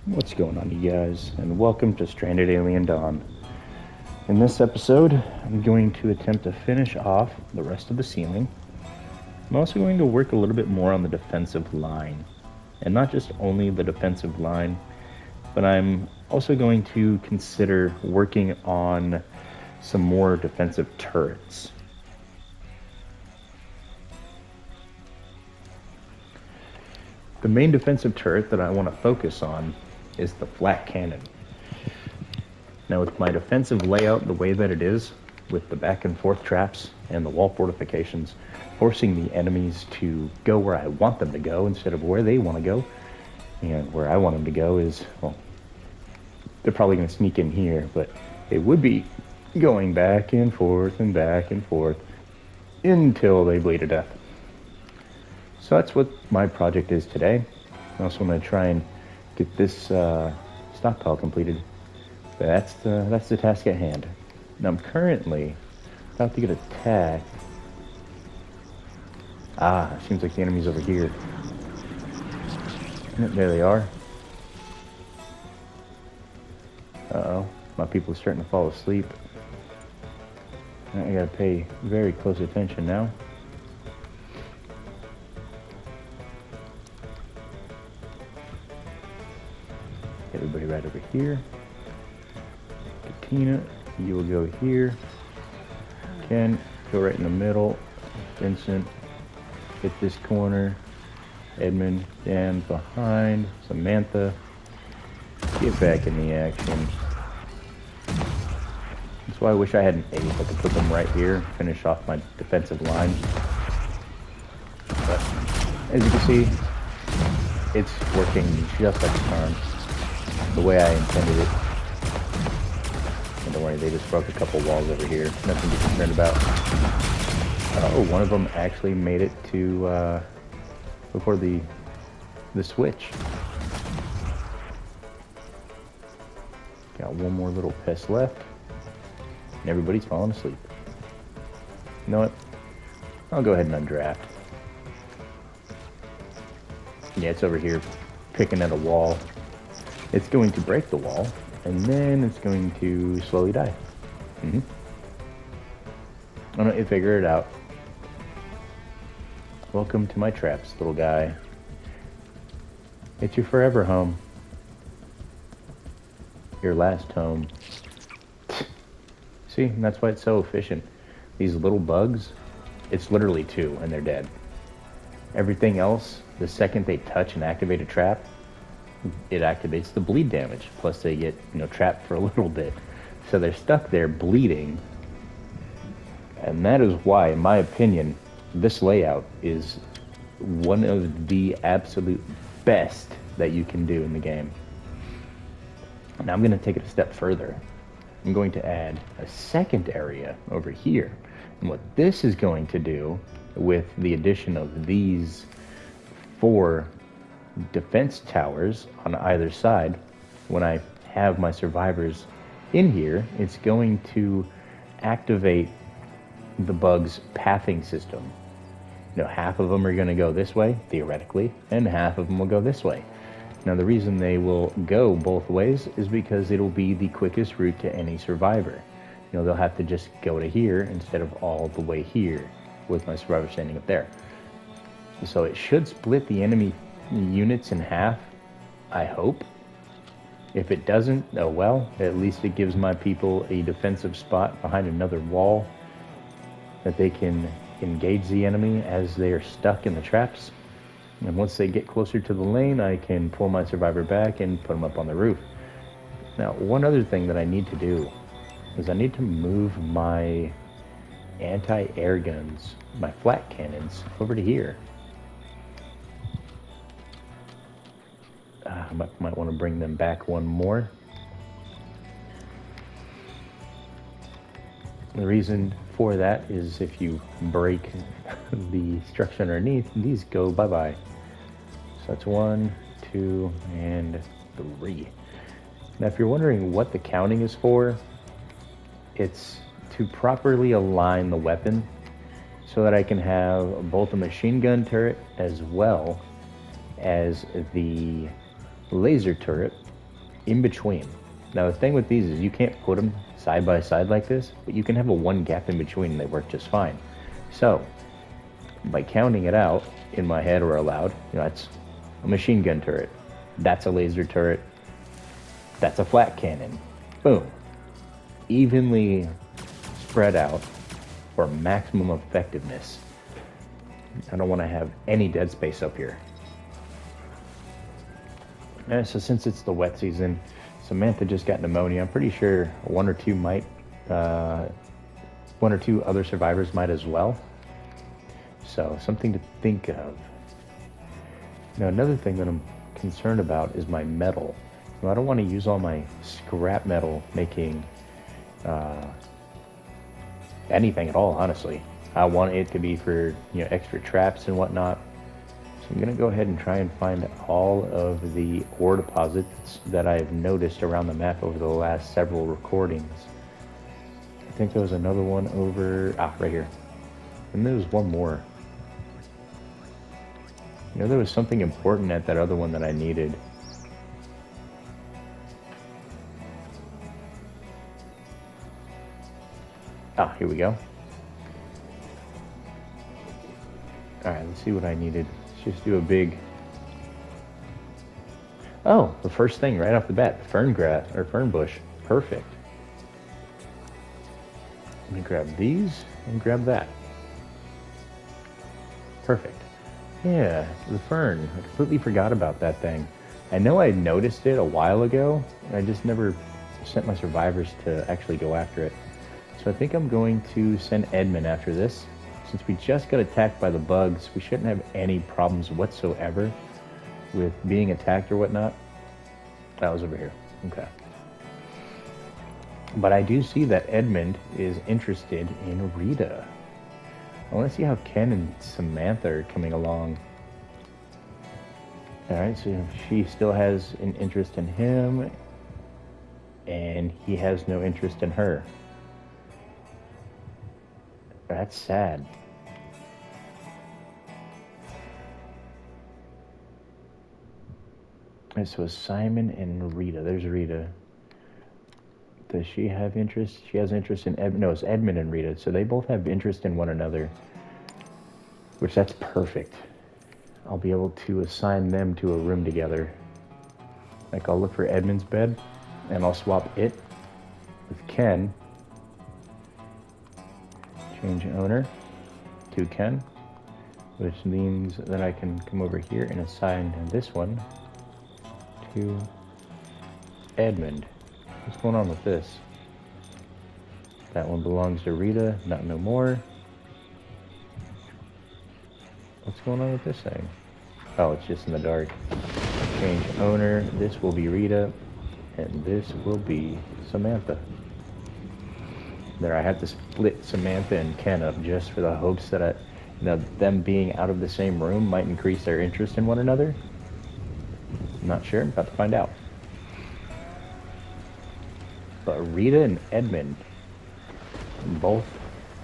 What's going on, you guys, and welcome to Stranded Alien Dawn. In this episode, I'm going to attempt to finish off the rest of the ceiling. I'm also going to work a little bit more on the defensive line, and not just only the defensive line, but I'm also going to consider working on some more defensive turrets. The main defensive turret that I want to focus on is the flat cannon. Now, with my defensive layout the way that it is, with the back and forth traps and the wall fortifications, forcing the enemies to go where I want them to go instead of where they want to go, and where I want them to go is, well, they're probably going to sneak in here, but they would be going back and forth until they bleed to death. So that's what my project is today. I also want to try and get this stockpile completed. But that's the task at hand. Now I'm currently about to get attacked. Seems like the enemy's over here. There they are. Uh-oh, my people are starting to fall asleep. I gotta pay very close attention now. Everybody right over here. Katina, you will go here. Ken, go right in the middle. Vincent, hit this corner. Edmund, stand behind. Samantha, get back in the action. That's why I wish I had an ace. I could put them right here, finish off my defensive line. But as you can see, it's working just like a charm, the way I intended it. And don't worry, they just broke a couple walls over here. Nothing to be concerned about. Oh, one of them actually made it to before the switch. Got one more little pest left, and everybody's falling asleep. You know what? I'll go ahead and undraft. Yeah, it's over here, picking at a wall. It's going to break the wall, and then it's going to slowly die. I'm gonna figure it out. Welcome to my traps, little guy. It's your forever home. Your last home. See, and that's why it's so efficient. These little bugs, it's literally two, and they're dead. Everything else, the second they touch and activate a trap, it activates the bleed damage. Plus they get, trapped for a little bit. So they're stuck there bleeding. And that is why, in my opinion, this layout is one of the absolute best that you can do in the game. Now I'm going to take it a step further. I'm going to add a second area over here. And what this is going to do with the addition of these 4 defense towers on either side, when I have my survivors in here, it's going to activate the bug's pathing system. Half of them are going to go this way, theoretically, and half of them will go this way. Now, the reason they will go both ways is because it'll be the quickest route to any survivor. They'll have to just go to here instead of all the way here with my survivor standing up there. So it should split the enemy units in half, I hope. If it doesn't, oh well, at least it gives my people a defensive spot behind another wall that they can engage the enemy as they are stuck in the traps. And once they get closer to the lane, I can pull my survivor back and put them up on the roof. Now, one other thing that I need to do is I need to move my anti-air guns, my flat cannons, over to here. I might want to bring them back one more. The reason for that is if you break the structure underneath, these go bye-bye. So that's 1, 2, and 3. Now, if you're wondering what the counting is for, it's to properly align the weapon so that I can have both a machine gun turret as well as the laser turret in between. Now the thing with these is you can't put them side by side like this, but you can have a one gap in between and they work just fine. So by counting it out in my head or aloud, that's a machine gun turret, that's a laser turret, that's a flat cannon. Boom. Evenly spread out for maximum effectiveness. I don't want to have any dead space up here. And so since it's the wet season, Samantha just got pneumonia. I'm pretty sure one or two other survivors might as well. So something to think of. Another thing that I'm concerned about is my metal. I don't want to use all my scrap metal making anything at all, honestly. I want it to be for extra traps and whatnot. So I'm going to go ahead and try and find all of the ore deposits that I've noticed around the map over the last several recordings. I think there was another one over, right here. And there was one more. There was something important at that other one that I needed. Here we go. Alright, let's see what I needed. Let's just do a big... Oh, the first thing right off the bat, the fern bush. Perfect. Let me grab these and grab that. Perfect. Yeah, the fern. I completely forgot about that thing. I know I noticed it a while ago, and I just never sent my survivors to actually go after it. So I think I'm going to send Edmund after this. Since we just got attacked by the bugs, we shouldn't have any problems whatsoever with being attacked or whatnot. That was over here. Okay. But I do see that Edmund is interested in Rita. I want to see how Ken and Samantha are coming along. Alright, so she still has an interest in him, and he has no interest in her. That's sad. And so Simon and Rita. There's Rita. Does she have interest? She has interest in Edmund. No, it's Edmund and Rita. So they both have interest in one another. Which, that's perfect. I'll be able to assign them to a room together. Like, I'll look for Edmund's bed, and I'll swap it with Ken. Change owner to Ken, which means that I can come over here and assign this one to Edmund. What's going on with this? That one belongs to Rita, not no more. What's going on with this thing? Oh, it's just in the dark. Change owner. This will be Rita, and this will be Samantha. There, I have to split Samantha and Ken up just for the hopes that them being out of the same room might increase their interest in one another. I'm not sure. I'm about to find out. But Rita and Edmund both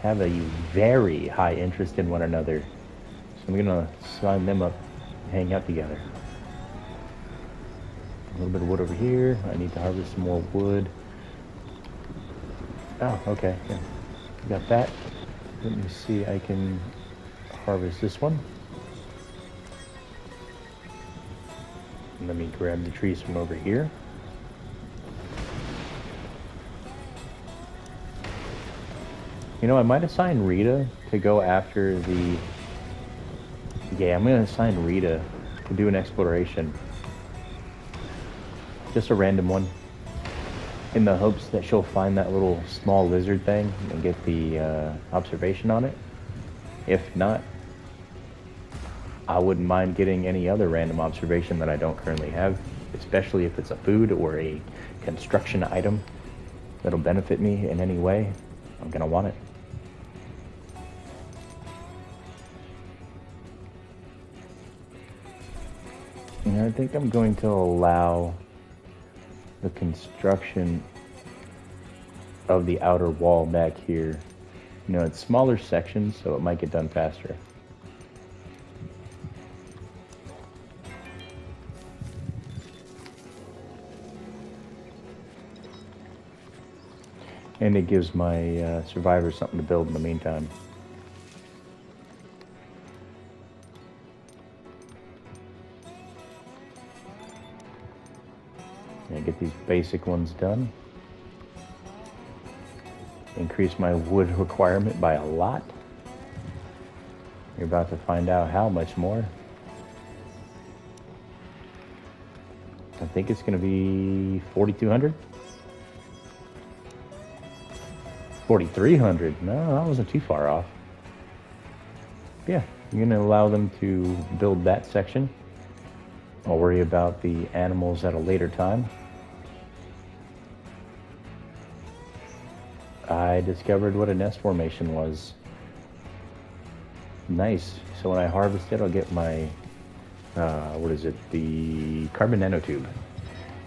have a very high interest in one another. So I'm going to sign them up and hang out together. A little bit of wood over here. I need to harvest some more wood. Oh, okay. Yeah. Got that. Let me see. I can harvest this one. And let me grab the trees from over here. I might assign Rita to go after the... Yeah, I'm going to assign Rita to do an exploration. Just a random one. In the hopes that she'll find that little small lizard thing and get the observation on it. If not, I wouldn't mind getting any other random observation that I don't currently have, especially if it's a food or a construction item that'll benefit me in any way. I'm going to want it. And I think I'm going to allow the construction of the outer wall back here. It's smaller sections, so it might get done faster. And it gives my survivors something to build in the meantime. And get these basic ones done. Increase my wood requirement by a lot. You're about to find out how much more. I think it's going to be 4,200. 4,300. No, that wasn't too far off. Yeah, I'm going to allow them to build that section. I'll worry about the animals at a later time. I discovered what a nest formation was. Nice. So when I harvest it, I'll get my, what is it? The carbon nanotube.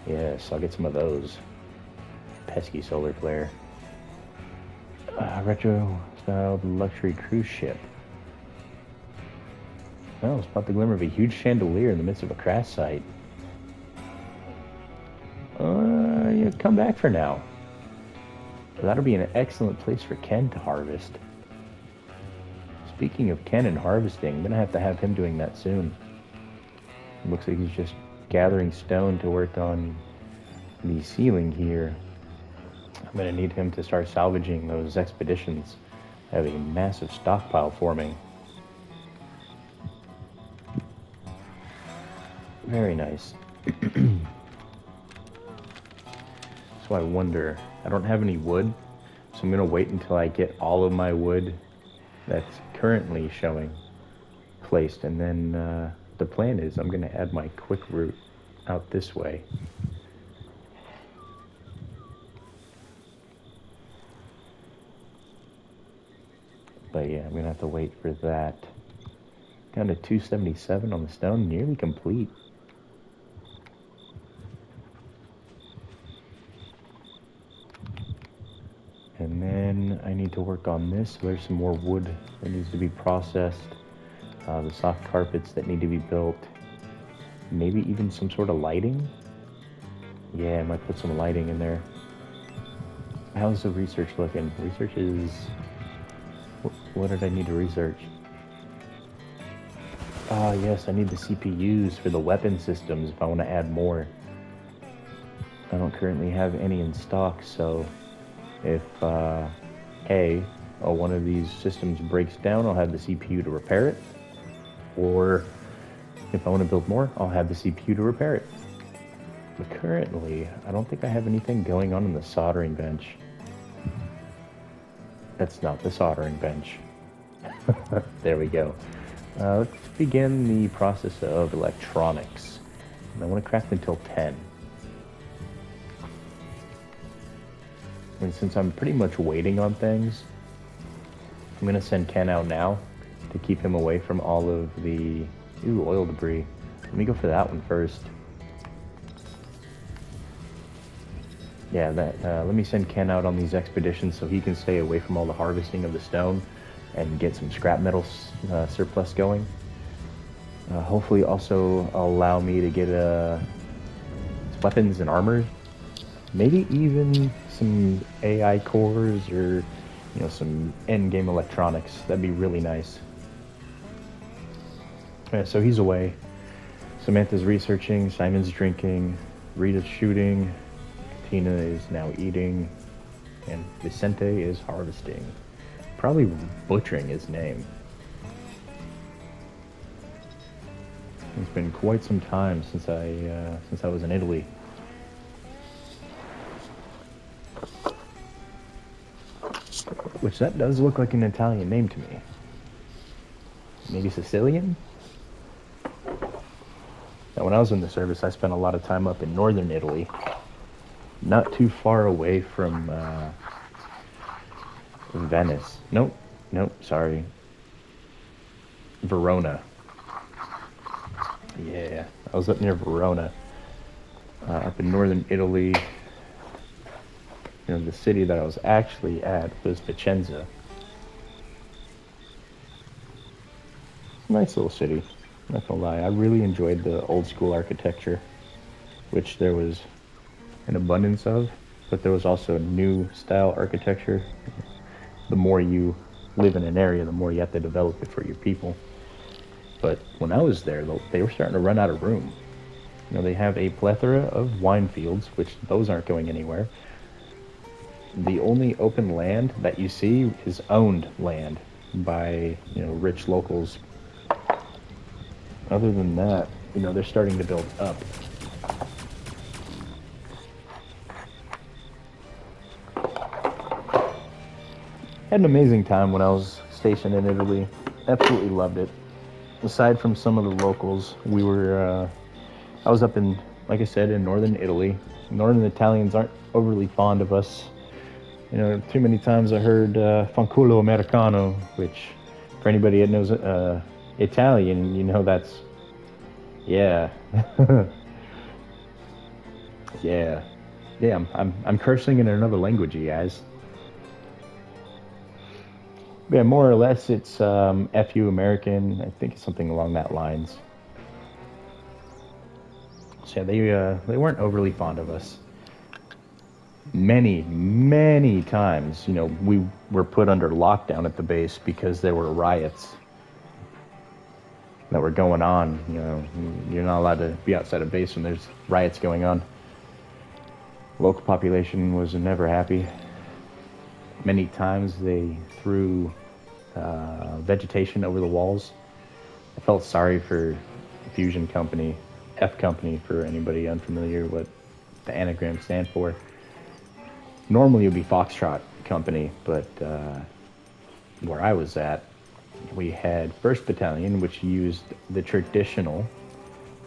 Yes, I'll get some of those. Pesky solar flare. Retro-styled luxury cruise ship. Oh, it's about the glimmer of a huge chandelier in the midst of a crash site. Yeah, come back for now. That'll be an excellent place for Ken to harvest. Speaking of Ken and harvesting, I'm gonna have him doing that soon. It looks like he's just gathering stone to work on the ceiling here. I'm gonna need him to start salvaging those expeditions. I have a massive stockpile forming. Very nice. So I wonder, I don't have any wood, so I'm gonna wait until I get all of my wood that's currently showing placed, and then the plan is I'm gonna add my quick route out this way. But yeah, I'm gonna have to wait for that. Down to 277 on the stone, nearly complete. And then I need to work on this. There's some more wood that needs to be processed. The soft carpets that need to be built. Maybe even some sort of lighting. Yeah, I might put some lighting in there. How's the research looking? Research is... What did I need to research? Ah, yes, I need the CPUs for the weapon systems if I want to add more. I don't currently have any in stock, so if one of these systems breaks down, I'll have the CPU to repair it. Or if I want to build more, I'll have the CPU to repair it. But currently, I don't think I have anything going on in the soldering bench. That's not the soldering bench. There we go. Let's begin the process of electronics. I want to craft until 10. And since I'm pretty much waiting on things, I'm going to send Ken out now to keep him away from all of the oil debris. Let me go for that one first. Yeah, let me send Ken out on these expeditions so he can stay away from all the harvesting of the stone and get some scrap metal surplus going. Hopefully also allow me to get weapons and armor. Maybe even some AI cores or some end-game electronics. That'd be really nice. So he's away. Samantha's researching, Simon's drinking, Rita's shooting, Tina is now eating, and Vicente is harvesting. Probably butchering his name. It's been quite some time since I was in Italy. Which that does look like an Italian name to me. Maybe Sicilian? Now, when I was in the service, I spent a lot of time up in northern Italy, not too far away from Venice. Nope, sorry. Verona. Yeah, I was up near Verona, up in northern Italy. The city that I was actually at was Vicenza. Nice little city, not gonna lie. I really enjoyed the old school architecture, which there was an abundance of but there was also new style architecture. The more you live in an area, the more you have to develop it for your people. But when I was there, they were starting to run out of room. They have a plethora of wine fields, which those aren't going anywhere. The only open land that you see is owned land by, rich locals. Other than that, they're starting to build up. Had an amazing time when I was stationed in Italy. Absolutely loved it. Aside from some of the locals, I was up in, like I said, in northern Italy. Northern Italians aren't overly fond of us. Too many times I heard fanculo americano, which for anybody that knows Italian, that's, yeah. Yeah. Yeah, I'm cursing in another language, you guys. Yeah, more or less it's FU American. I think it's something along that lines. So yeah, they weren't overly fond of us. Many times, we were put under lockdown at the base because there were riots that were going on. You're not allowed to be outside of base when there's riots going on. Local population was never happy. Many times they threw vegetation over the walls. I felt sorry for Fusion Company, F Company, for anybody unfamiliar what the anagrams stand for. Normally it would be Foxtrot Company, but where I was at, we had 1st Battalion, which used the traditional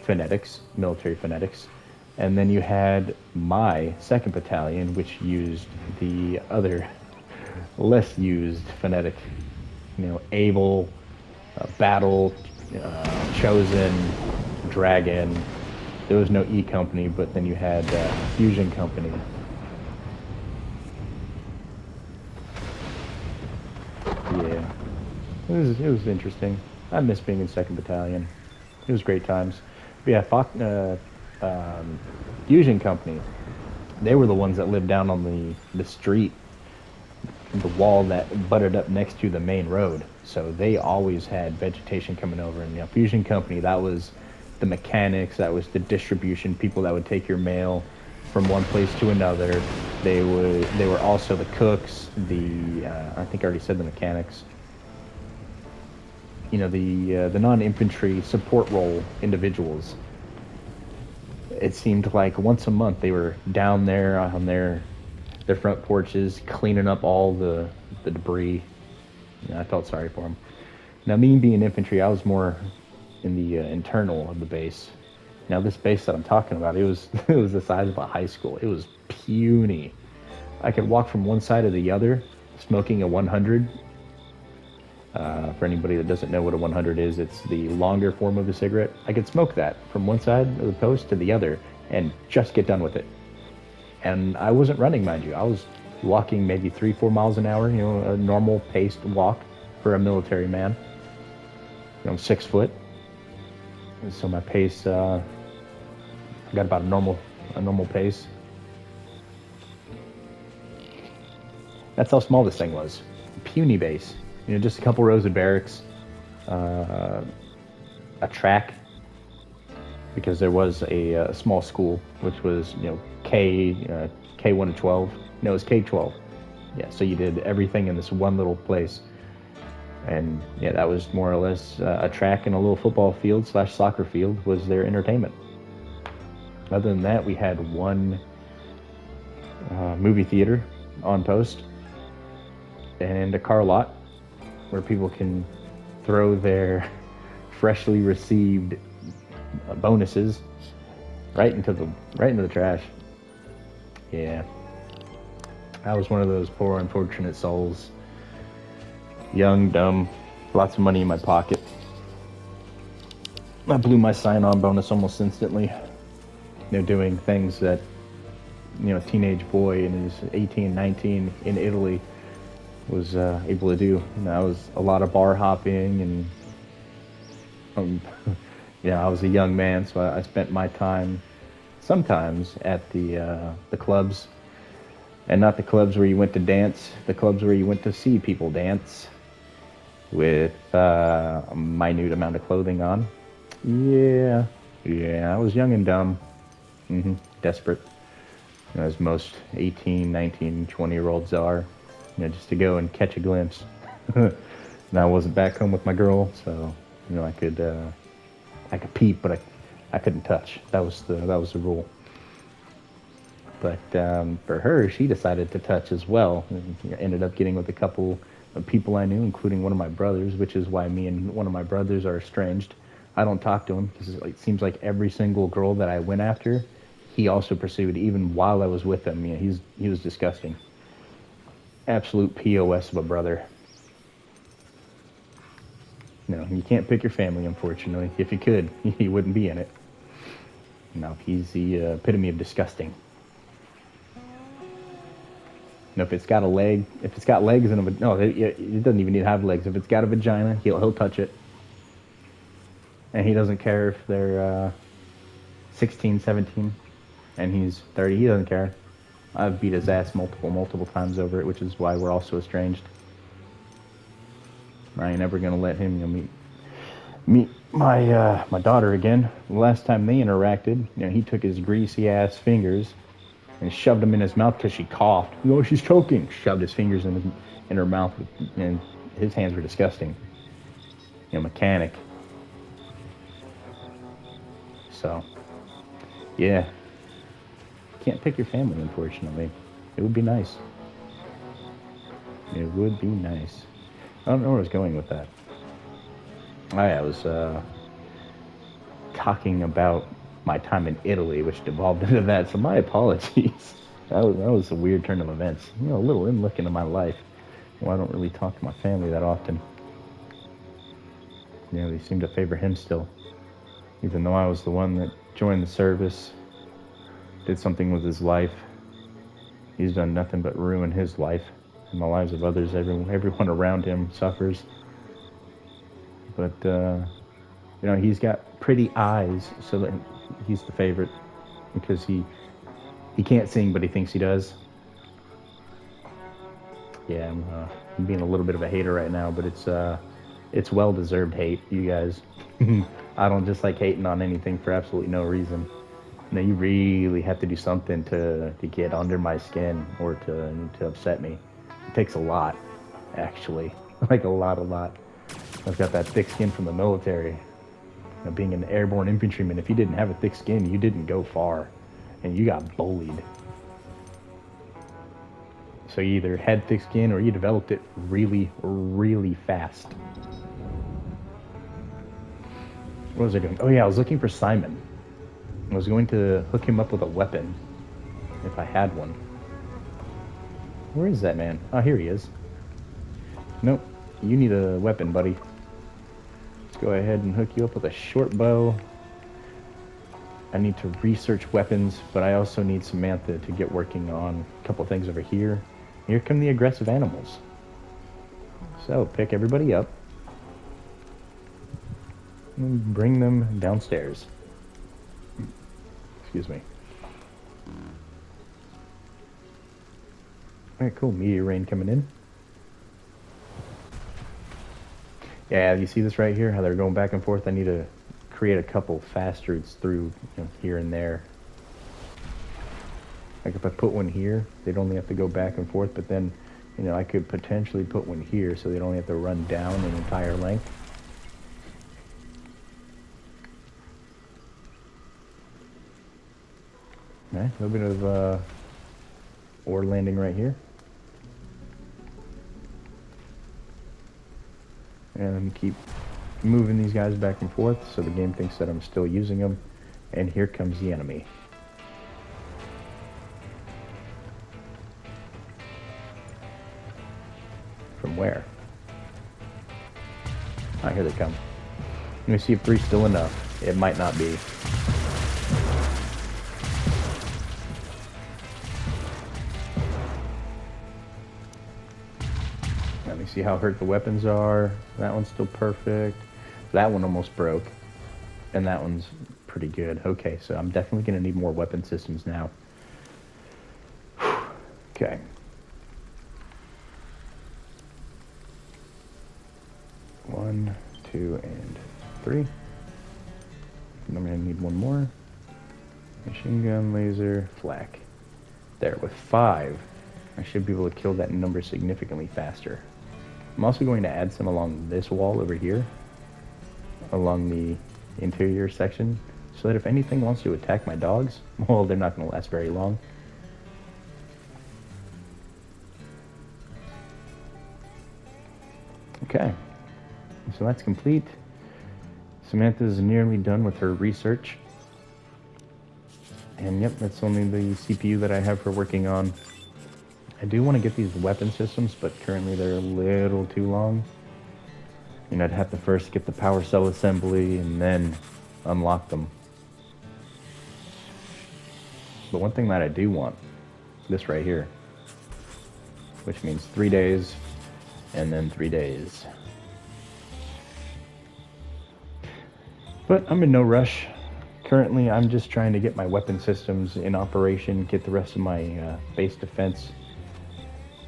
phonetics, military phonetics, and then you had my 2nd Battalion, which used the other less used phonetic, able, battle, chosen, dragon. There was no E Company, but then you had Fusion Company. Yeah, it was interesting. I miss being in 2nd Battalion. It was great times. But yeah, Fusion Company. They were the ones that lived down on the street, the wall that butted up next to the main road. So they always had vegetation coming over. And Fusion Company, that was the mechanics, that was the distribution people that would take your mail from one place to another. They were also the cooks, I think I already said the mechanics. The non-infantry support role individuals. It seemed like once a month they were down there on their front porches cleaning up all the debris. I felt sorry for them. Now, me being infantry, I was more in the internal of the base. Now, this base that I'm talking about, it was the size of a high school. It was puny. I could walk from one side to the other, smoking a 100. For anybody that doesn't know what a 100 is, it's the longer form of a cigarette. I could smoke that from one side of the post to the other and just get done with it. And I wasn't running, mind you. I was walking maybe 3-4 miles an hour, a normal paced walk for a military man. I'm 6 foot. And so my pace, I got about a normal pace. That's how small this thing was. Puny base. Just a couple rows of barracks, a track, because there was a small school, which was, K1 to 12. No, it was K-12. Yeah, so you did everything in this one little place. And yeah, that was more or less a track and a little football field / soccer field was their entertainment. Other than that, we had one movie theater on post and a car lot where people can throw their freshly received bonuses right into the trash. Yeah, I was one of those poor unfortunate souls. Young, dumb, lots of money in my pocket. I blew my sign-on bonus almost instantly. Doing things that a teenage boy in his 18, 19 in Italy was able to do. I was a lot of bar hopping, and I was a young man, so I spent my time sometimes at the clubs, And not the clubs where you went to dance, the clubs where you went to see people dance with a minute amount of clothing on. Yeah, yeah, I was young and dumb, desperate, as most 18, 19, 20-year-olds are, just to go and catch a glimpse. And I wasn't back home with my girl, so I could peep, but I couldn't touch. That was the rule. But for her, she decided to touch as well. And ended up getting with a couple of people I knew, including one of my brothers, which is why me and one of my brothers are estranged. I don't talk to him because it seems like every single girl that I went after, he also pursued, even while I was with him. He was disgusting. Absolute POS of a brother. You can't pick your family, unfortunately. If you could, you wouldn't be in it. No, he's the epitome of disgusting. If it's got a leg, if it's got legs and no, it doesn't even need to have legs. If it's got a vagina, he'll touch it, and he doesn't care if they're 16, 17, and he's 30. He doesn't care. I've beat his ass multiple times over it, which is why we're also estranged. I ain't ever gonna let him meet my daughter again. The last time they interacted, he took his greasy ass fingers and shoved them in his mouth because she coughed. Oh, she's choking. Shoved his fingers in her mouth, and his hands were disgusting. Mechanic. So, yeah. Can't pick your family, unfortunately. It would be nice. It would be nice. I don't know where I was going with that. I was talking about my time in Italy, which devolved into that. So my apologies. That was a weird turn of events. A little look into my life. Well, I don't really talk to my family that often. They seem to favor him still, even though I was the one that joined the service, did something with his life. He's done nothing but ruin his life and the lives of others. Everyone around him suffers. But he's got pretty eyes, so that he's the favorite because he can't sing, but he thinks he does. Yeah, I'm being a little bit of a hater right now, but it's well-deserved hate, you guys. I don't just like hating on anything for absolutely no reason. You really have to do something to get under my skin or to upset me. It takes a lot, actually, like a lot. I've got that thick skin from the military. Being an airborne infantryman, if you didn't have a thick skin, you didn't go far, and you got bullied. So you either had thick skin or you developed it really, really fast. What was I doing? Oh yeah, I was looking for Simon. I was going to hook him up with a weapon, if I had one. Where is that man? Oh, here he is. Nope, you need a weapon, buddy. Let's go ahead and hook you up with a short bow. I need to research weapons, but I also need Samantha to get working on a couple things over here. Here come the aggressive animals. So, pick everybody up and bring them downstairs. Excuse me. Alright, cool. Meteor rain coming in. Yeah, you see this right here? How they're going back and forth? I need to create a couple fast routes through here and there. Like if I put one here, they'd only have to go back and forth, but then, I could potentially put one here so they'd only have to run down an entire length. Alright, a little bit of ore landing right here. And keep moving these guys back and forth so the game thinks that I'm still using them. And here comes the enemy. From where? Ah, here they come. Let me see if 3's still enough. It might not be. Let me see how hurt the weapons are. That one's still perfect. That one almost broke. And that one's pretty good. Okay, so I'm definitely going to need more weapon systems now. Okay. One, two, and three. And I'm gonna need one more. Machine gun, laser, flak. There, with 5, I should be able to kill that number significantly faster. I'm also going to add some along this wall over here, along the interior section, so that if anything wants to attack my dogs, well, they're not going to last very long. Okay, so that's complete. Samantha's nearly done with her research. And yep, that's only the CPU that I have for working on. I do want to get these weapon systems, but currently they're a little too long. You know, I'd have to first get the power cell assembly and then unlock them. But one thing that I do want, this right here, which means 3 days and then 3 days. But I'm in no rush. Currently, I'm just trying to get my weapon systems in operation, get the rest of my base defense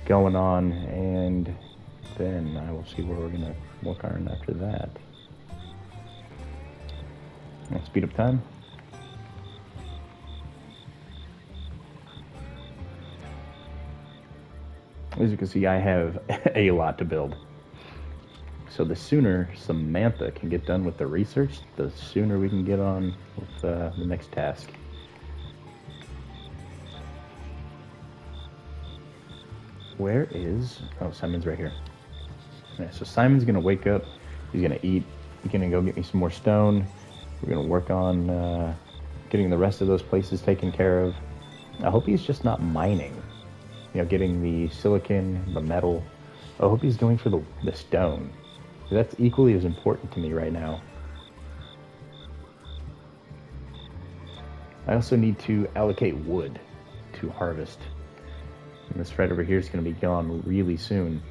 going on, and then I will see where we're going to work on after that. I'll speed up time. As you can see, I have a lot to build. So the sooner Samantha can get done with the research, the sooner we can get on with the next task. Where is... Oh, Simon's right here. Yeah, so Simon's going to wake up. He's going to eat. He's going to go get me some more stone. We're going to work on getting the rest of those places taken care of. I hope he's just not mining. You know, getting the silicon, the metal. I hope he's going for the stone. That's equally as important to me right now. I also need to allocate wood to harvest. And this right over here is going to be gone really soon.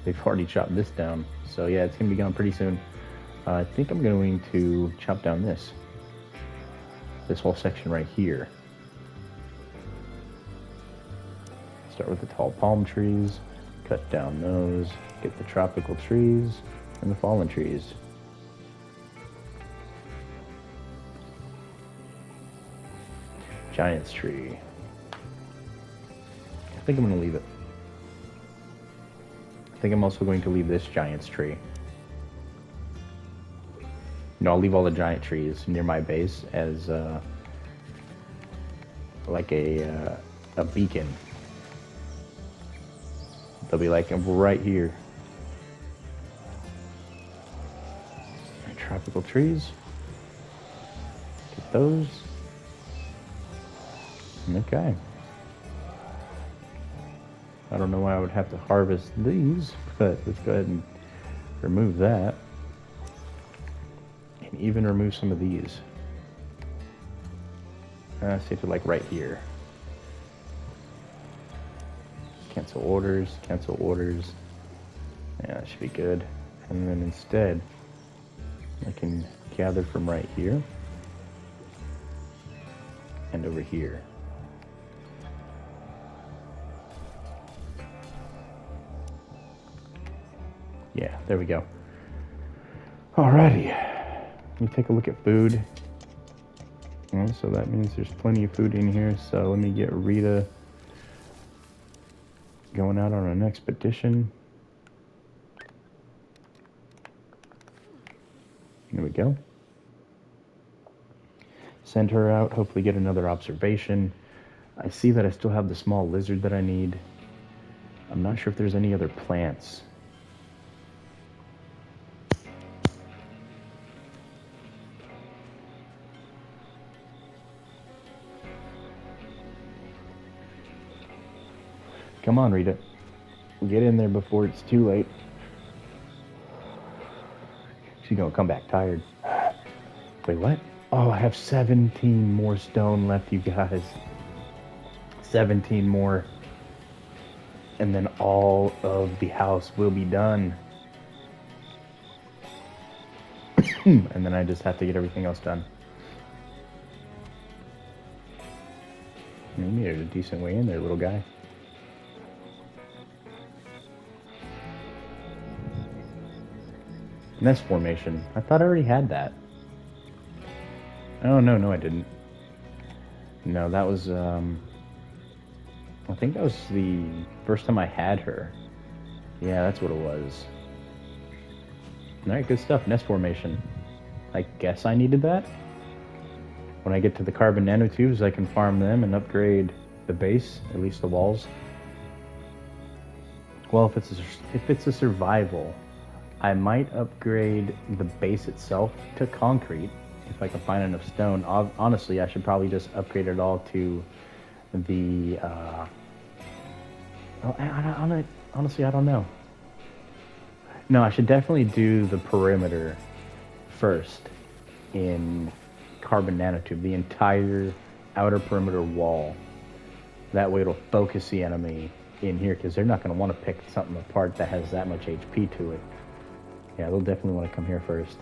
They've already chopped this down. So yeah, it's going to be gone pretty soon. I think I'm going to chop down this whole section right here. Start with the tall palm trees. Cut down those, get the tropical trees and the fallen trees. Giant's tree. I think I'm going to leave it. I think I'm also going to leave this giant's tree. No, I'll leave all the giant trees near my base as like a beacon. They'll be like, right here. Tropical trees. Get those. Okay. I don't know why I would have to harvest these, but let's go ahead and remove that. And even remove some of these. See if they're like right here. Cancel orders, cancel orders. Yeah, that should be good. And then instead, I can gather from right here and over here. Yeah, there we go. Alrighty, let me take a look at food. So that means there's plenty of food in here. So let me get Rita going out on an expedition. There we go. Send her out, hopefully get another observation. I see that I still have the small lizard that I need. I'm not sure if there's any other plants. Come on, Rita. Get in there before it's too late. She's gonna come back tired. Wait, what? Oh, I have 17 more stone left, you guys. 17 more. And then all of the house will be done. And then I just have to get everything else done. You made it a decent way in there, little guy. Nest formation. I thought I already had that. Oh, no, I didn't. No, that was, I think that was the first time I had her. Yeah, that's what it was. Alright, good stuff. Nest formation. I guess I needed that. When I get to the carbon nanotubes, I can farm them and upgrade the base, at least the walls. Well, if it's a survival, I might upgrade the base itself to concrete if I can find enough stone. Honestly, I should probably just upgrade it all to the. Honestly, I don't know. No, I should definitely do the perimeter first in carbon nanotube, the entire outer perimeter wall. That way it'll focus the enemy in here, because they're not going to want to pick something apart that has that much HP to it. Yeah, they'll definitely want to come here first.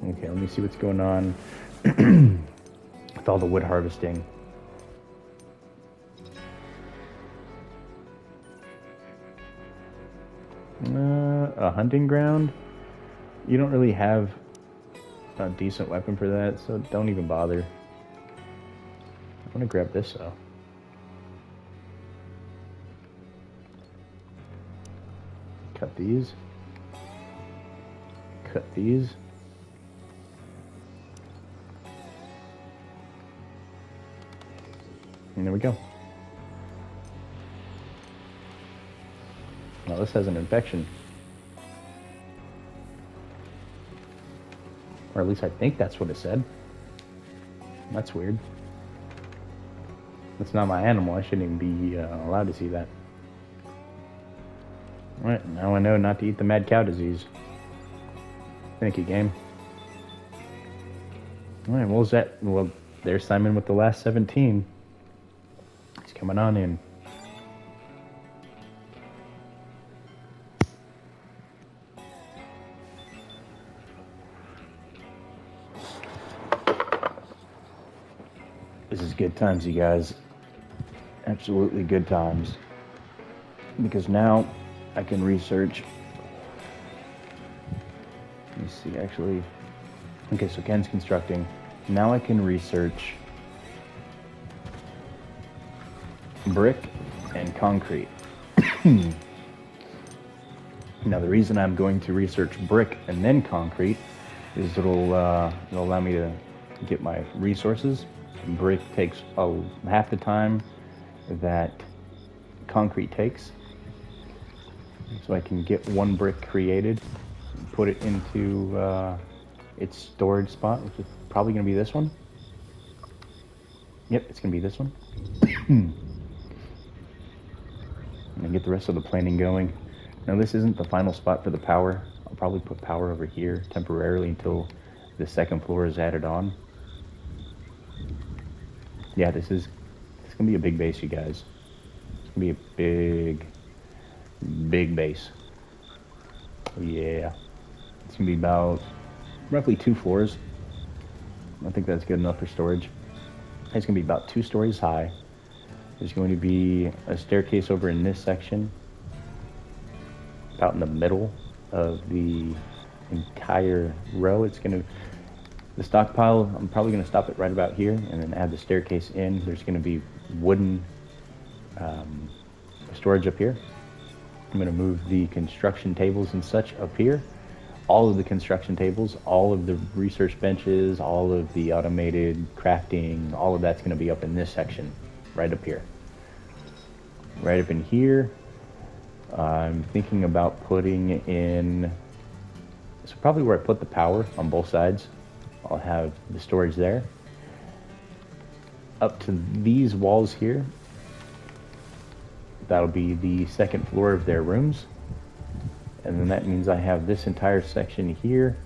Okay, let me see what's going on with all the wood harvesting. A hunting ground? You don't really have a decent weapon for that, so don't even bother. I want to grab this though. Cut these. Cut these. And there we go. Well, this has an infection. Or at least I think that's what it said. That's weird. That's not my animal. I shouldn't even be allowed to see that. Alright, now I know not to eat the mad cow disease. Thank you, game. Alright, what was that? Well, there's Simon with the last 17. He's coming on in. This is good times, you guys. Absolutely good times. Because now I can research. Let me see, actually. Okay, so Ken's constructing. Now I can research brick and concrete. Now the reason I'm going to research brick and then concrete is it'll allow me to get my resources. Brick takes half the time that concrete takes, so I can get one brick created, put it into its storage spot, which is probably going to be this one. Yep, it's going to be this one. And get the rest of the planning going. Now this isn't the final spot for the power. I'll probably put power over here temporarily until the second floor is added on. Yeah, this is gonna be a big base, you guys. It's gonna be a big base. Yeah, it's gonna be about roughly 2 floors. I think that's good enough for storage. It's gonna be about 2 stories high. There's going to be a staircase over in this section, about in the middle of the entire row. The stockpile, I'm probably going to stop it right about here and then add the staircase in. There's going to be wooden storage up here. I'm going to move the construction tables and such up here. All of the construction tables, all of the research benches, all of the automated crafting, all of that's going to be up in this section, right up here. Right up in here, I'm thinking about putting in, so probably where I put the power on both sides. I'll have the storage there. Up to these walls here, that'll be the second floor of their rooms. And then that means I have this entire section here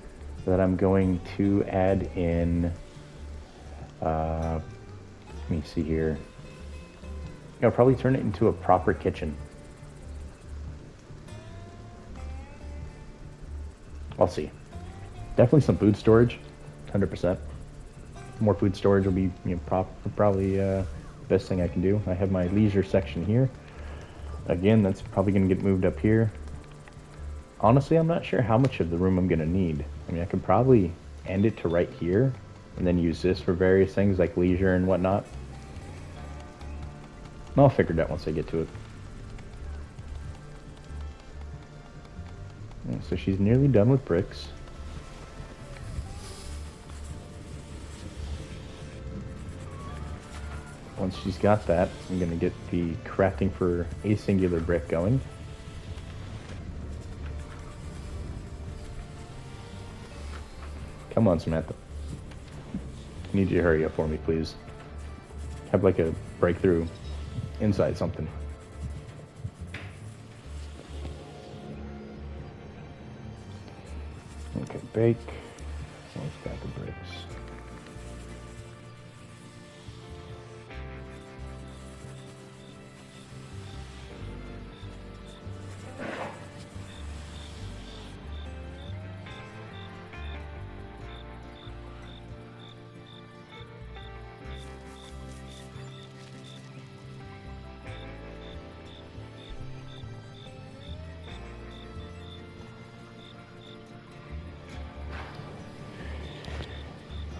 that I'm going to add in, let me see here. I'll probably turn it into a proper kitchen. I'll see. Definitely some food storage, 100%. more food storage will be, you know, probably the best thing I can do. I have my leisure section here. Again, that's probably going to get moved up here. Honestly, I'm not sure how much of the room I'm going to need. I mean, I could probably end it to right here and then use this for various things like leisure and whatnot. I'll figure it out once I get to it. So she's nearly done with bricks. Once she's got that, I'm going to get the crafting for a singular brick going. Come on, Samantha. I need you to hurry up for me, please. Have like a breakthrough inside something. Okay, bake. Let's got the bricks.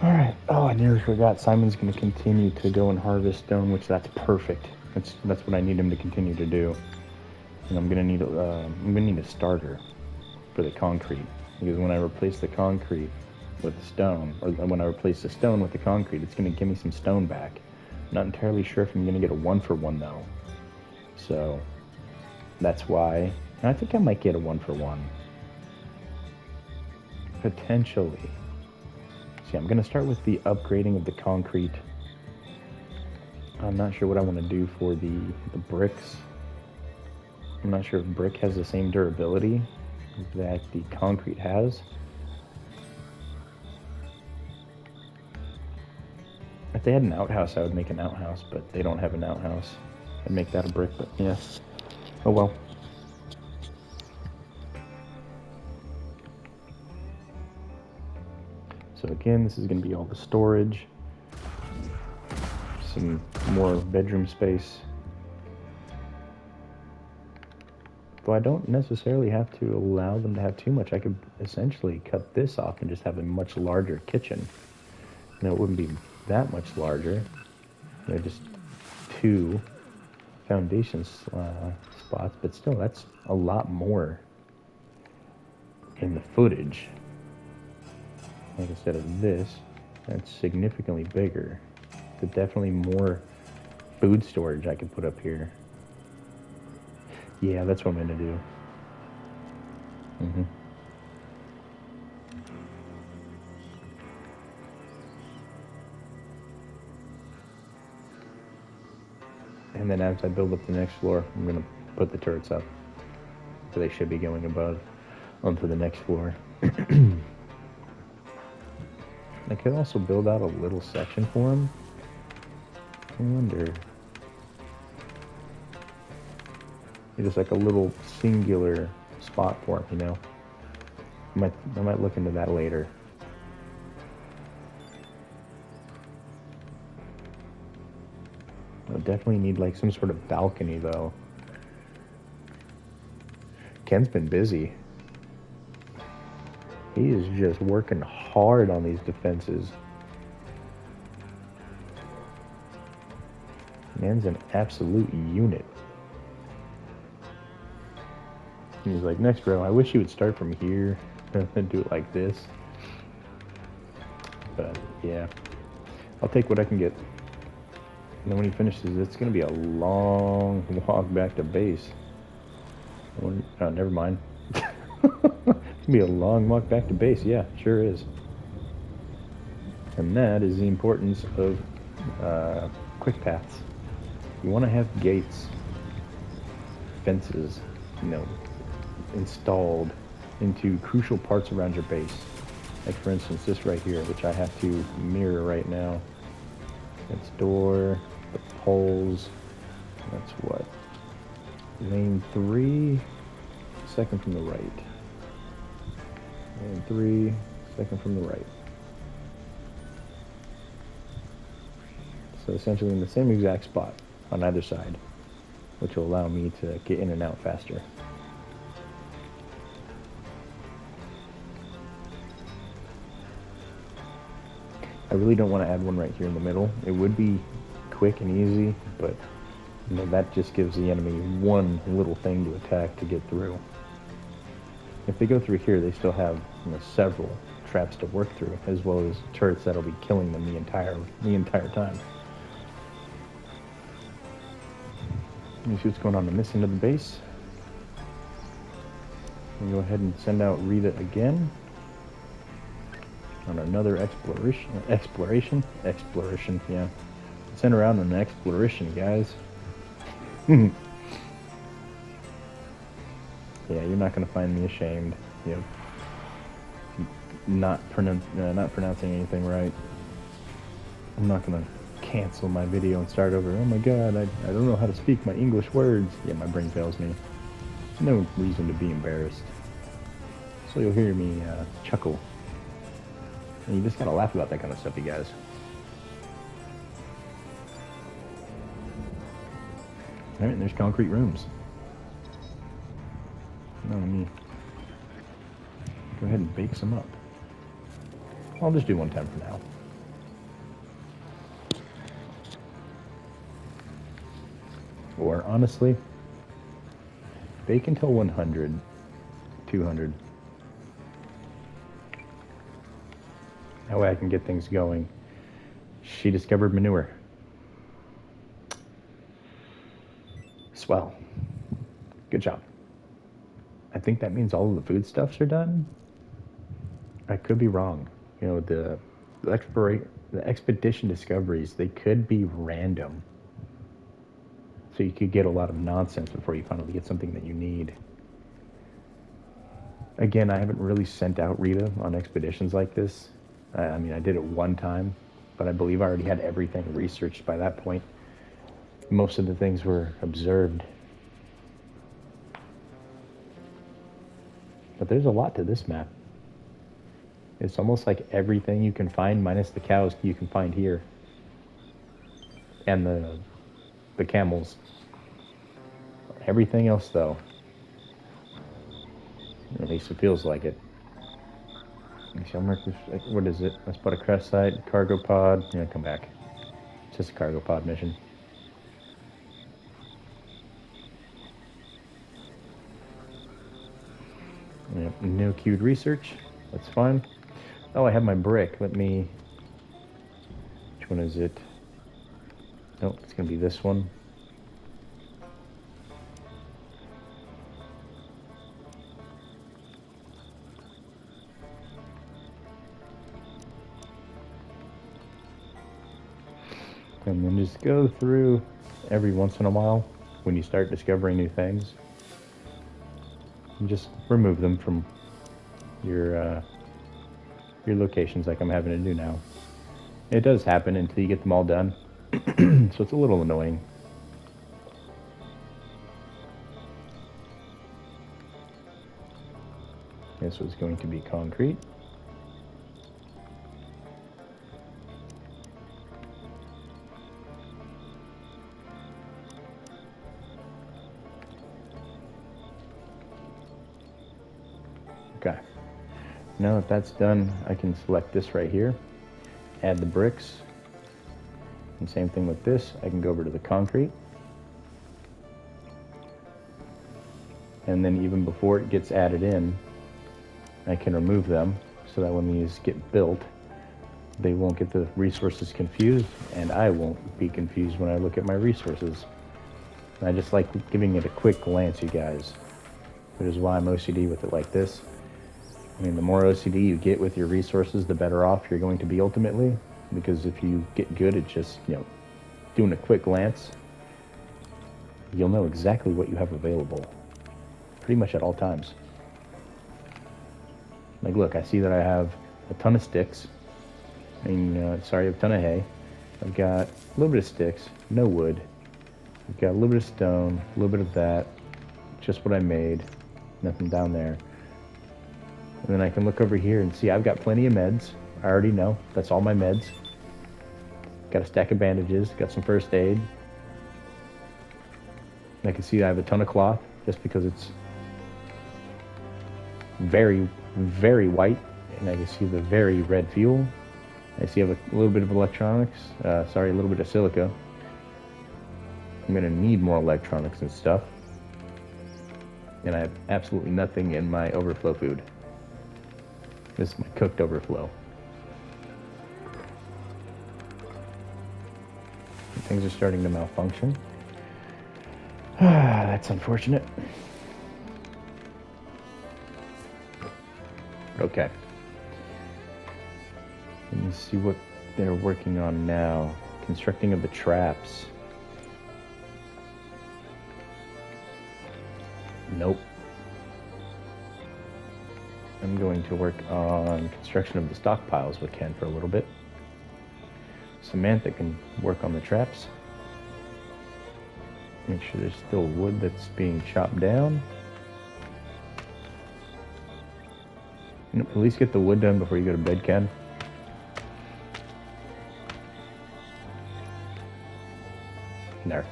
Alright, oh, I nearly forgot. Simon's going to continue to go and harvest stone, which that's perfect. That's what I need him to continue to do. And I'm going to need a starter for the concrete. Because when I replace the concrete with the stone, or when I replace the stone with the concrete, it's going to give me some stone back. I'm not entirely sure if I'm going to get a 1-for-1 though. So, that's why. And I think I might get a 1-for-1. Potentially. See, I'm going to start with the upgrading of the concrete. I'm not sure what I want to do for the bricks. I'm not sure if brick has the same durability that the concrete has. If they had an outhouse, I would make an outhouse, but they don't have an outhouse. I'd make that a brick, but yeah. Oh well. So again, this is going to be all the storage. Some more bedroom space. Though I don't necessarily have to allow them to have too much. I could essentially cut this off and just have a much larger kitchen. You know, it wouldn't be that much larger. They're just 2 foundation spots, but still, that's a lot more in the footage. Like instead of this, that's significantly bigger. But definitely more food storage I could put up here. Yeah, that's what I'm gonna do. And then as I build up the next floor, I'm gonna put the turrets up. So they should be going above onto the next floor. I could also build out a little section for them. I wonder. Just like a little singular spot for them, you know. I might look into that later. I definitely need like some sort of balcony though. Ken's been busy. He is just working hard on these defenses. Man's an absolute unit. He's like, next row, I wish you would start from here and do it like this. But yeah, I'll take what I can get. And then when he finishes, it's going to be a long walk back to base. Oh, never mind. It's going to be a long walk back to base. Yeah, sure is. And that is the importance of quick paths. You want to have gates, fences, you know, installed into crucial parts around your base. Like for instance, this right here, which I have to mirror right now. That's door, the poles, that's what? Lane 3, second from the right. Lane 3, second from the right. So essentially in the same exact spot on either side, which will allow me to get in and out faster. I really don't want to add one right here in the middle. It would be quick and easy, but you know, that just gives the enemy one little thing to attack to get through. If they go through here, they still have, you know, several traps to work through, as well as turrets that'll be killing them the entire time. Let me see what's going on in this end of the base. We'll go ahead and send out Rita again on another exploration, yeah. Send her out on an exploration, guys. Yeah, you're not gonna find me ashamed. You know, not pronouncing anything right. I'm not gonna cancel my video and start over. Oh my god, I don't know how to speak my English words. Yeah, my brain fails me. No reason to be embarrassed. So you'll hear me chuckle. And you just gotta laugh about that kind of stuff, you guys. Alright, there's concrete rooms. Now let me go ahead and bake some up. I'll just do one time for now. Or honestly, bake until 100, 200. That way I can get things going. She discovered manure. Swell. Good job. I think that means all of the foodstuffs are done. I could be wrong. You know, the expedition discoveries, they could be random. So you could get a lot of nonsense before you finally get something that you need. Again, I haven't really sent out Rita on expeditions like this. I mean, I did it one time, but I believe I already had everything researched by that point. Most of the things were observed. But there's a lot to this map. It's almost like everything you can find, minus the cows, you can find here. And the camels. Everything else, though, at least it feels like it. What is it? Let's put a crash site, cargo pod. Yeah, come back. It's just a cargo pod mission. Yep, no queued research. That's fine. Oh, I have my brick. Let me... Which one is it? Nope, it's going to be this one. And then just go through every once in a while when you start discovering new things. And just remove them from your locations like I'm having to do now. It does happen until you get them all done. So it's a little annoying. This was going to be concrete. Okay. Now that that's done, I can select this right here, add the bricks, and same thing with this. I can go over to the concrete, and then even before it gets added in, I can remove them so that when these get built, they won't get the resources confused, and I won't be confused when I look at my resources. And I just like giving it a quick glance, you guys, which is why I'm OCD with it like this. I mean, the more OCD you get with your resources, the better off you're going to be ultimately, because if you get good at just, you know, doing a quick glance, you'll know exactly what you have available pretty much at all times. Like, look, I see that I have a ton of sticks. I mean, a ton of hay. I've got a little bit of sticks, no wood. I've got a little bit of stone, a little bit of that, just what I made, nothing down there. And then I can look over here and see I've got plenty of meds. I already know, that's all my meds. Got a stack of bandages. Got some first aid. And I can see I have a ton of cloth just because it's very, very white. And I can see the very red fuel. I see I have a little bit of electronics. Sorry, a little bit of silica. I'm going to need more electronics and stuff. And I have absolutely nothing in my overflow food. This is my cooked overflow. Things are starting to malfunction. That's unfortunate. Okay. Let me see what they're working on now. Constructing of the traps. Nope. I'm going to work on construction of the stockpiles with Ken for a little bit. Samantha can work on the traps. Make sure there's still wood that's being chopped down. At least get the wood done before you go to bed, Ken. There.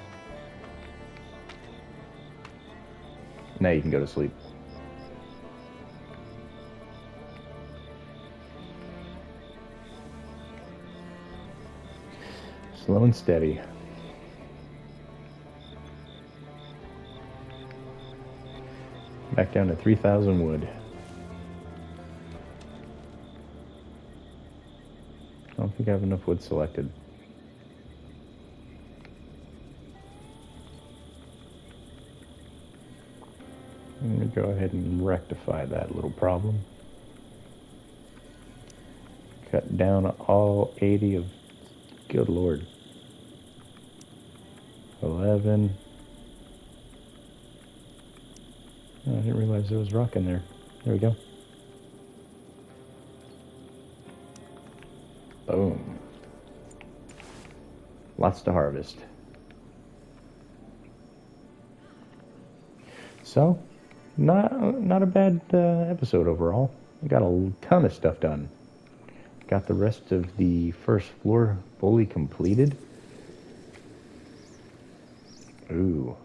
Now you can go to sleep. Slow and steady. Back down to 3,000 wood. I don't think I have enough wood selected. I'm going to go ahead and rectify that little problem. Cut down all 80 of... Good Lord. 11. Oh, I didn't realize there was rock in there. There we go. Boom. Lots to harvest. So, not a bad episode overall. I got a ton of stuff done. Got the rest of the first floor fully completed. Ooh.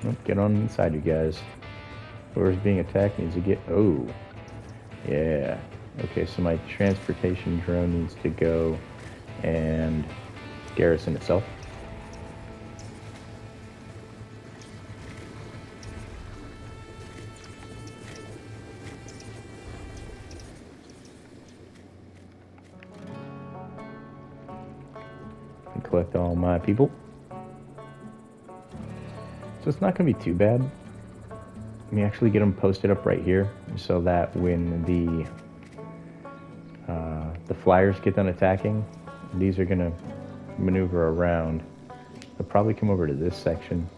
Oh, get on inside, you guys. Whoever's being attacked needs to get... Oh. Yeah. Okay, so my transportation drone needs to go and garrison itself. And collect all my people. So it's not going to be too bad. Let me actually get them posted up right here so that when the flyers get done attacking, these are going to maneuver around. They'll probably come over to this section.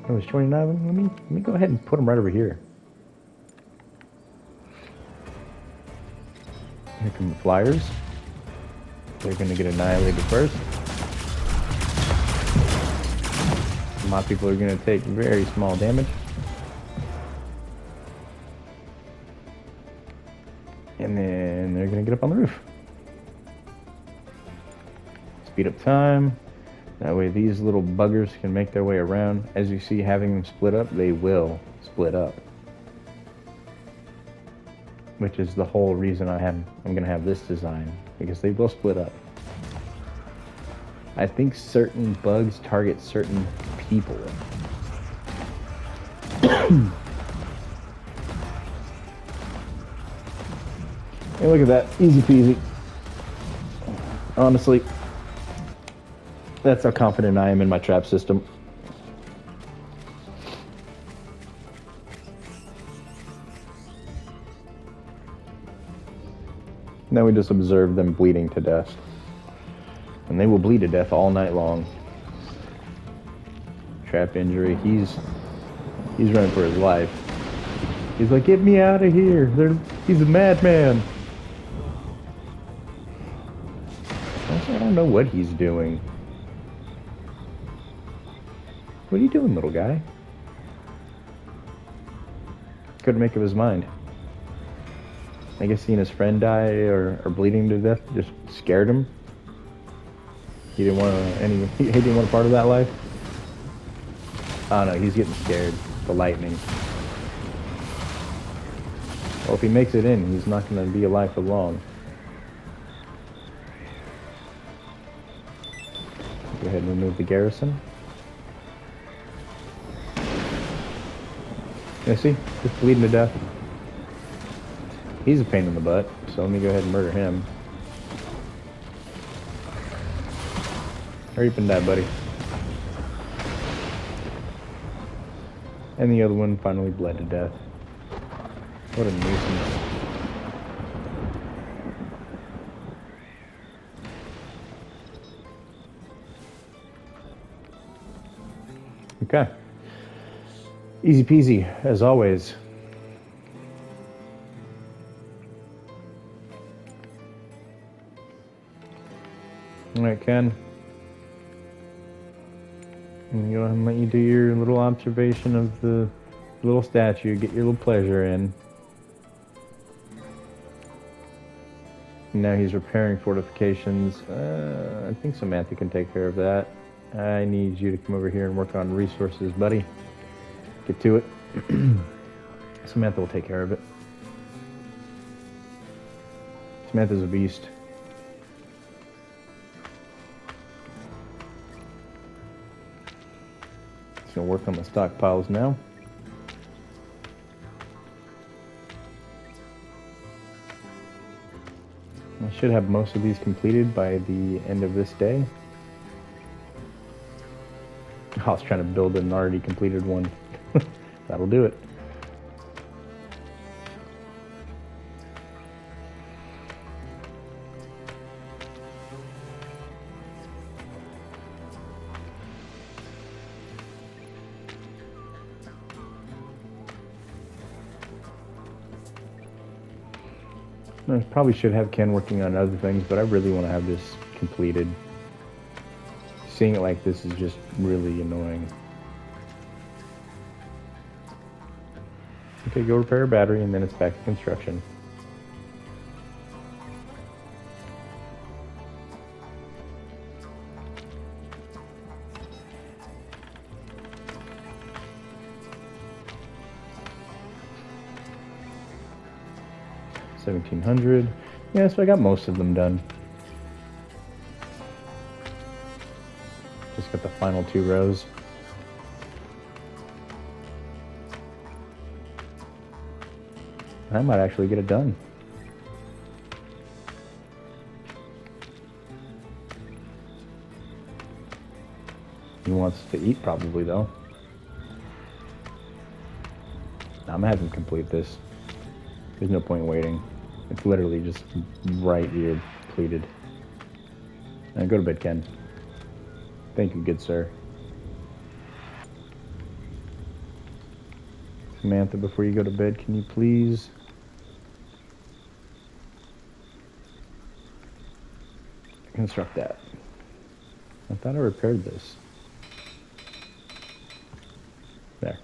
Oh, there's 29 of them. Let me go ahead and put them right over here. Here come the flyers. They're going to get annihilated first. My people are going to take very small damage. And then they're going to get up on the roof. Speed up time. That way these little buggers can make their way around. As you see, having them split up, they will split up. Which is the whole reason I'm going to have this design. Because they will split up. I think certain bugs target certain people. Hey, look at that. Easy peasy. Honestly, that's how confident I am in my trap system. Now we just observe them bleeding to death. And they will bleed to death all night long. Trap injury. He's running for his life. He's like, get me out of here. He's a madman. Actually, I don't know what he's doing. What are you doing, little guy? Couldn't make up his mind. I guess seeing his friend die or bleeding to death just scared him. He didn't want he didn't want a part of that life. Oh no, he's getting scared. The lightning. Well, if he makes it in, he's not going to be alive for long. Go ahead and remove the garrison. Yeah, see? Just bleeding to death. He's a pain in the butt, so let me go ahead and murder him. Hurry up and die, buddy. And the other one finally bled to death. What a nuisance. Okay. Easy peasy, as always. Alright, Ken. I'm going to let you do your little observation of the little statue, get your little pleasure in. Now he's repairing fortifications. I think Samantha can take care of that. I need you to come over here and work on resources, buddy. Get to it. Samantha will take care of it. Samantha's a beast. Just gonna work on the stockpiles now. I should have most of these completed by the end of this day. I was trying to build an already completed one. That'll do it. I probably should have Ken working on other things, but I really want to have this completed. Seeing it like this is just really annoying. Okay, go repair a battery and then it's back to construction. $1,700. Yeah, so I got most of them done. Just got the final 2 rows. I might actually get it done. He wants to eat probably though. I'm gonna have him complete this. There's no point in waiting. It's literally just right here, completed. Now go to bed, Ken. Thank you, good sir. Samantha, before you go to bed, can you please construct that? I thought I repaired this. There.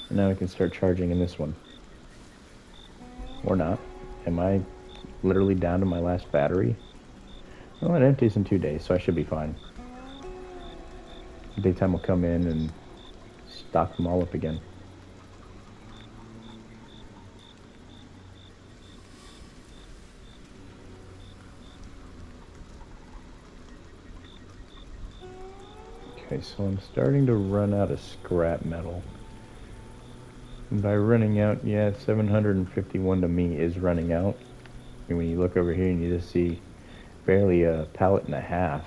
And now we can start charging in this one. Or not. Am I literally down to my last battery? Well, it empties in 2 days, so I should be fine. Daytime will come in and stock them all up again. Okay, so I'm starting to run out of scrap metal. And by running out, yeah, 751 to me is running out. And when you look over here and you just see barely a pallet and a half.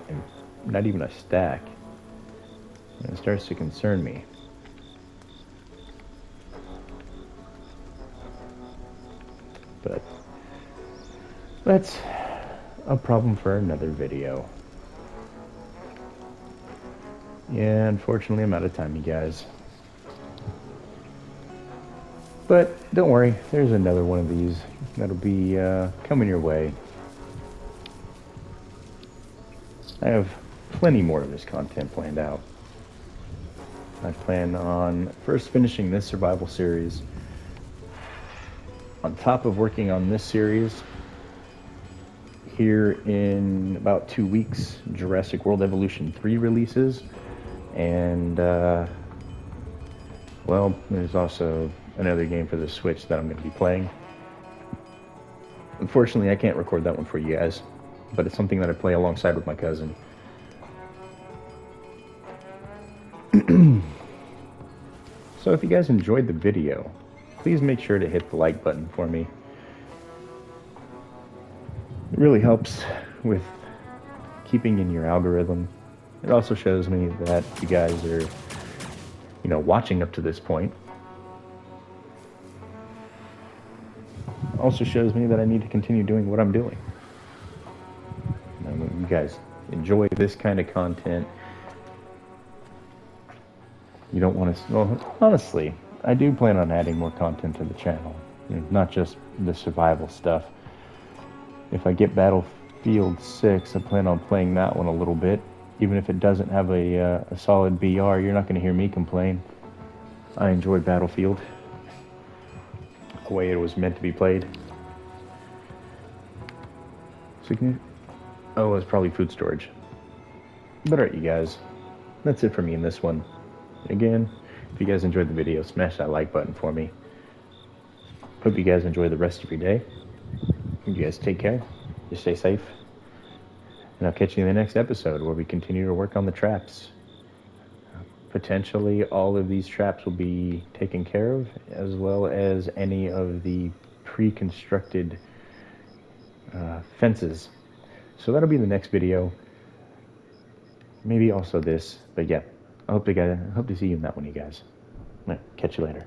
And not even a stack. And it starts to concern me. But that's a problem for another video. Yeah, unfortunately I'm out of time, you guys. But don't worry, there's another one of these that'll be coming your way. I have plenty more of this content planned out. I plan on first finishing this survival series. On top of working on this series, here in about 2 weeks, Jurassic World Evolution 3 releases. And, well, there's also another game for the Switch that I'm going to be playing. Unfortunately, I can't record that one for you guys, but it's something that I play alongside with my cousin. So if you guys enjoyed the video, please make sure to hit the like button for me. It really helps with keeping in your algorithm. It also shows me that you guys are, watching up to this point. Also shows me that I need to continue doing what I'm doing. You guys enjoy this kind of content. You don't want to... Well, honestly, I do plan on adding more content to the channel. Not just the survival stuff. If I get Battlefield 6, I plan on playing that one a little bit. Even if it doesn't have a solid BR, you're not going to hear me complain. I enjoy Battlefield the way it was meant to be played. Oh, it's probably food storage. But alright, you guys. That's it for me in this one. Again, if you guys enjoyed the video, smash that like button for me. Hope you guys enjoy the rest of your day. You guys take care. Just stay safe. And I'll catch you in the next episode where we continue to work on the traps. Potentially all of these traps will be taken care of, as well as any of the pre-constructed fences. So that'll be the next video. Maybe also this, but yeah. I hope to see you in that one, you guys. Catch you later.